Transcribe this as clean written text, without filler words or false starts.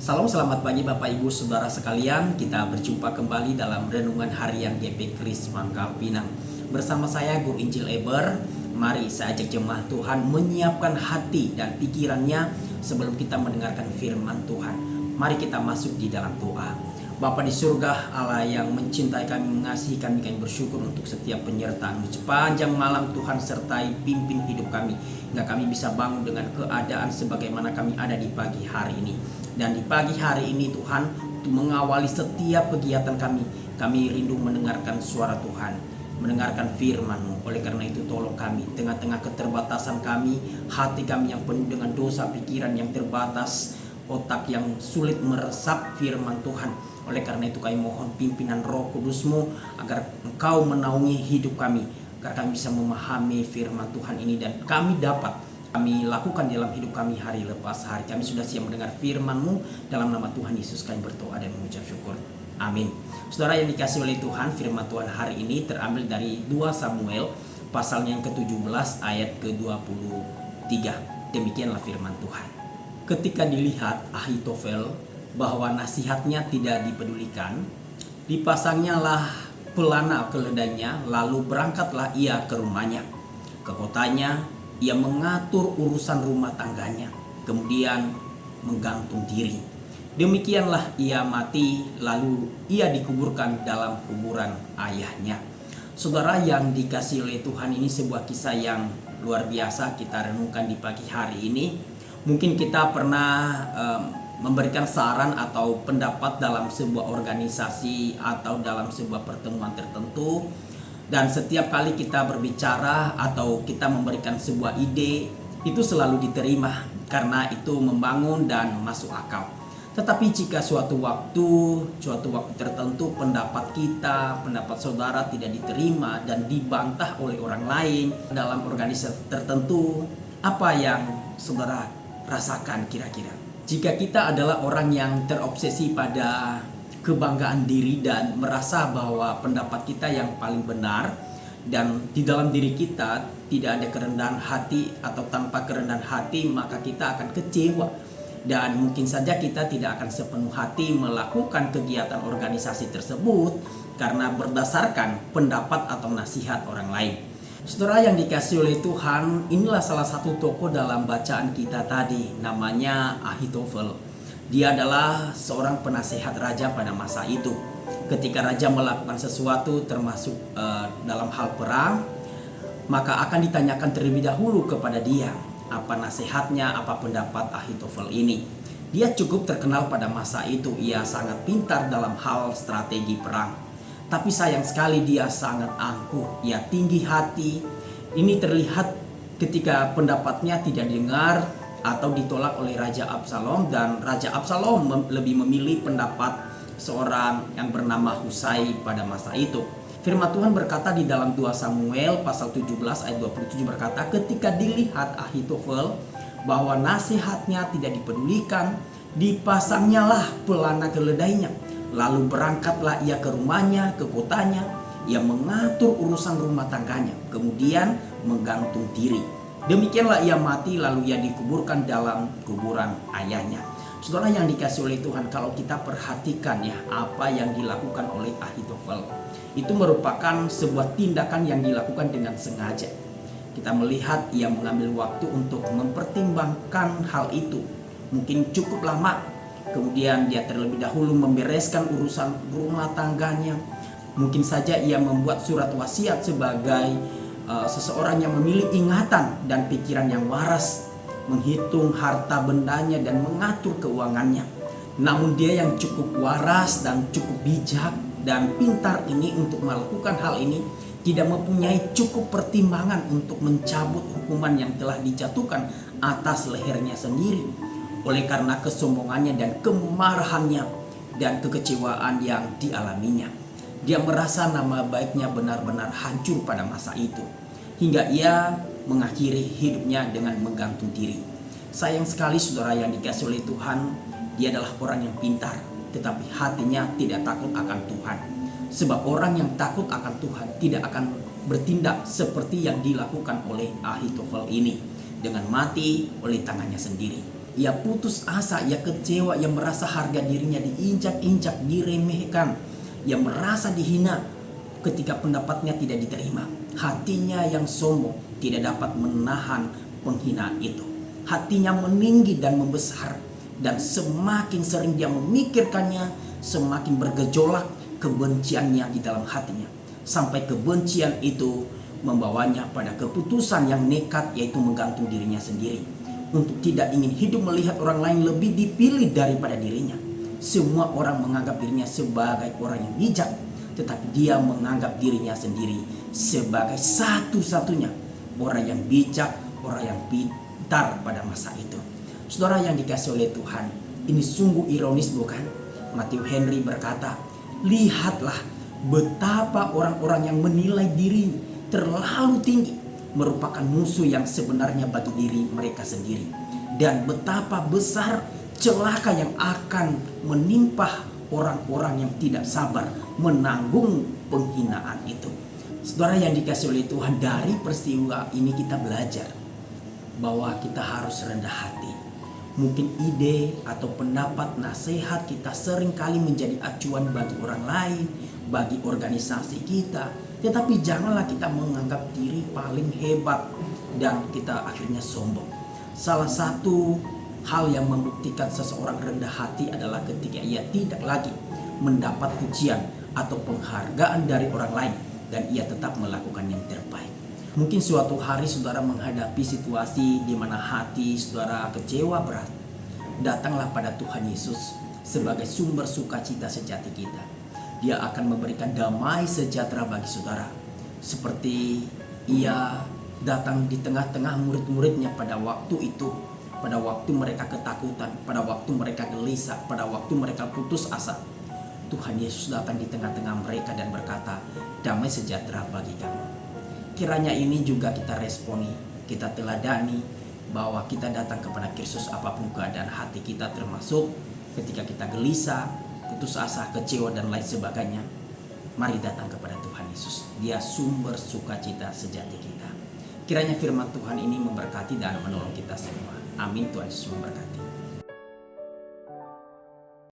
Salam selamat pagi Bapak Ibu Saudara sekalian. Kita berjumpa kembali dalam Renungan Harian GP Kris Pangkal Pinang. Bersama saya Guru Injil Eber. Mari saya ajak jemaat Tuhan menyiapkan hati dan pikirannya sebelum kita mendengarkan firman Tuhan. Mari kita masuk di dalam doa. Bapa di surga, Allah yang mencintai kami, mengasihi kami bersyukur untuk setiap penyertaan-Mu. Sepanjang malam Tuhan sertai pimpin hidup kami, hingga kami bisa bangun dengan keadaan sebagaimana kami ada di pagi hari ini. Dan di pagi hari ini Tuhan, untuk mengawali setiap kegiatan kami rindu mendengarkan suara Tuhan, mendengarkan firman-Mu. Oleh karena itu tolong kami, tengah-tengah keterbatasan kami, hati kami yang penuh dengan dosa, pikiran yang terbatas, otak yang sulit meresap firman Tuhan. Oleh karena itu kami mohon pimpinan Roh Kudus-Mu agar Engkau menaungi hidup kami, agar kami bisa memahami firman Tuhan ini dan kami lakukan dalam hidup kami hari lepas hari. Kami sudah siap mendengar firman-Mu. Dalam nama Tuhan Yesus kami berdoa dan mengucap syukur. Amin. Saudara yang dikasihi oleh Tuhan, firman Tuhan hari ini terambil dari 2 Samuel pasalnya yang ke-17 ayat ke-23. Demikianlah firman Tuhan. Ketika dilihat Ahitofel bahwa nasihatnya tidak dipedulikan, dipasangnyalah pelana keledainya, lalu berangkatlah ia ke rumahnya, ke kotanya. Ia mengatur urusan rumah tangganya, kemudian menggantung diri. Demikianlah ia mati, lalu ia dikuburkan dalam kuburan ayahnya. Saudara yang dikasihi oleh Tuhan, ini sebuah kisah yang luar biasa kita renungkan di pagi hari ini. Mungkin kita pernah memberikan saran atau pendapat dalam sebuah organisasi atau dalam sebuah pertemuan tertentu. Dan setiap kali kita berbicara atau kita memberikan sebuah ide, itu selalu diterima karena itu membangun dan masuk akal. Tetapi jika suatu waktu tertentu pendapat kita, pendapat saudara tidak diterima dan dibantah oleh orang lain dalam organisasi tertentu, apa yang saudara rasakan kira-kira? Jika kita adalah orang yang terobsesi pada kebanggaan diri dan merasa bahwa pendapat kita yang paling benar, dan di dalam diri kita tidak ada kerendahan hati atau tanpa kerendahan hati, maka kita akan kecewa dan mungkin saja kita tidak akan sepenuh hati melakukan kegiatan organisasi tersebut karena berdasarkan pendapat atau nasihat orang lain. Saudara yang dikasihi oleh Tuhan, inilah salah satu tokoh dalam bacaan kita tadi, namanya Ahitofel. Dia adalah seorang penasehat raja pada masa itu. Ketika raja melakukan sesuatu termasuk dalam hal perang, maka akan ditanyakan terlebih dahulu kepada dia apa nasihatnya, apa pendapat Ahitofel ini. Dia cukup terkenal pada masa itu, ia sangat pintar dalam hal strategi perang. Tapi sayang sekali dia sangat angkuh, ia tinggi hati. Ini terlihat ketika pendapatnya tidak didengar atau ditolak oleh Raja Absalom, dan Raja Absalom lebih memilih pendapat seorang yang bernama Husai pada masa itu. Firman Tuhan berkata di dalam 2 Samuel pasal 17 ayat 27 berkata, ketika dilihat Ahitofel bahwa nasihatnya tidak dipedulikan, dipasangnyalah pelana keledainya, lalu berangkatlah ia ke rumahnya, ke kotanya. Ia mengatur urusan rumah tangganya, kemudian menggantung diri. Demikianlah ia mati, lalu ia dikuburkan dalam kuburan ayahnya. Saudara yang dikasihi oleh Tuhan, kalau kita perhatikan ya apa yang dilakukan oleh Ahitofel, itu merupakan sebuah tindakan yang dilakukan dengan sengaja. Kita melihat ia mengambil waktu untuk mempertimbangkan hal itu, mungkin cukup lama. Kemudian dia terlebih dahulu membereskan urusan rumah tangganya. Mungkin saja ia membuat surat wasiat sebagai seseorang yang memiliki ingatan dan pikiran yang waras, menghitung harta bendanya dan mengatur keuangannya. Namun dia yang cukup waras dan cukup bijak dan pintar ini untuk melakukan hal ini tidak mempunyai cukup pertimbangan untuk mencabut hukuman yang telah dijatuhkan atas lehernya sendiri. Oleh karena kesombongannya dan kemarahannya dan kekecewaan yang dialaminya, dia merasa nama baiknya benar-benar hancur pada masa itu, hingga ia mengakhiri hidupnya dengan menggantung diri. Sayang sekali saudara yang dikasihi oleh Tuhan, dia adalah orang yang pintar, tetapi hatinya tidak takut akan Tuhan. Sebab orang yang takut akan Tuhan tidak akan bertindak seperti yang dilakukan oleh Ahitofel ini, dengan mati oleh tangannya sendiri. ia putus asa, ia kecewa, ia merasa harga dirinya diinjak-injak, diremehkan, ia merasa dihina ketika pendapatnya tidak diterima. Hatinya yang sombong tidak dapat menahan penghinaan itu. Hatinya meninggi dan membesar, dan semakin sering dia memikirkannya, semakin bergejolak kebenciannya di dalam hatinya, sampai kebencian itu membawanya pada keputusan yang nekat, yaitu menggantung dirinya sendiri, untuk tidak ingin hidup melihat orang lain lebih dipilih daripada dirinya. Semua orang menganggap dirinya sebagai orang yang bijak, tetapi dia menganggap dirinya sendiri sebagai satu-satunya orang yang bijak, orang yang pintar pada masa itu. Saudara yang dikasihi oleh Tuhan, ini sungguh ironis bukan? Matthew Henry berkata, lihatlah betapa orang-orang yang menilai diri terlalu tinggi merupakan musuh yang sebenarnya bagi diri mereka sendiri, dan betapa besar celaka yang akan menimpa orang-orang yang tidak sabar menanggung penghinaan itu. Saudara yang dikasihi oleh Tuhan, dari peristiwa ini kita belajar bahwa kita harus rendah hati. Mungkin ide atau pendapat, nasihat kita seringkali menjadi acuan bagi orang lain, bagi organisasi kita. Tetapi janganlah kita menganggap diri paling hebat dan kita akhirnya sombong. Salah satu hal yang membuktikan seseorang rendah hati adalah ketika ia tidak lagi mendapat pujian atau penghargaan dari orang lain, dan ia tetap melakukan yang terbaik. Mungkin suatu hari saudara menghadapi situasi di mana hati saudara kecewa berat. Datanglah pada Tuhan Yesus sebagai sumber sukacita sejati kita. Dia akan memberikan damai sejahtera bagi saudara, seperti ia datang di tengah-tengah murid-muridnya pada waktu itu, pada waktu mereka ketakutan, pada waktu mereka gelisah, pada waktu mereka putus asa. Tuhan Yesus datang di tengah-tengah mereka dan berkata, damai sejahtera bagi kamu. Kiranya ini juga kita responi, kita teladani, bahwa kita datang kepada Kristus apapun keadaan hati kita, termasuk ketika kita gelisah, putus asa, kecewa dan lain sebagainya. Mari datang kepada Tuhan Yesus. Dia sumber sukacita sejati kita. Kiranya firman Tuhan ini memberkati dan menolong kita semua. Amin. Tuhan Yesus memberkati.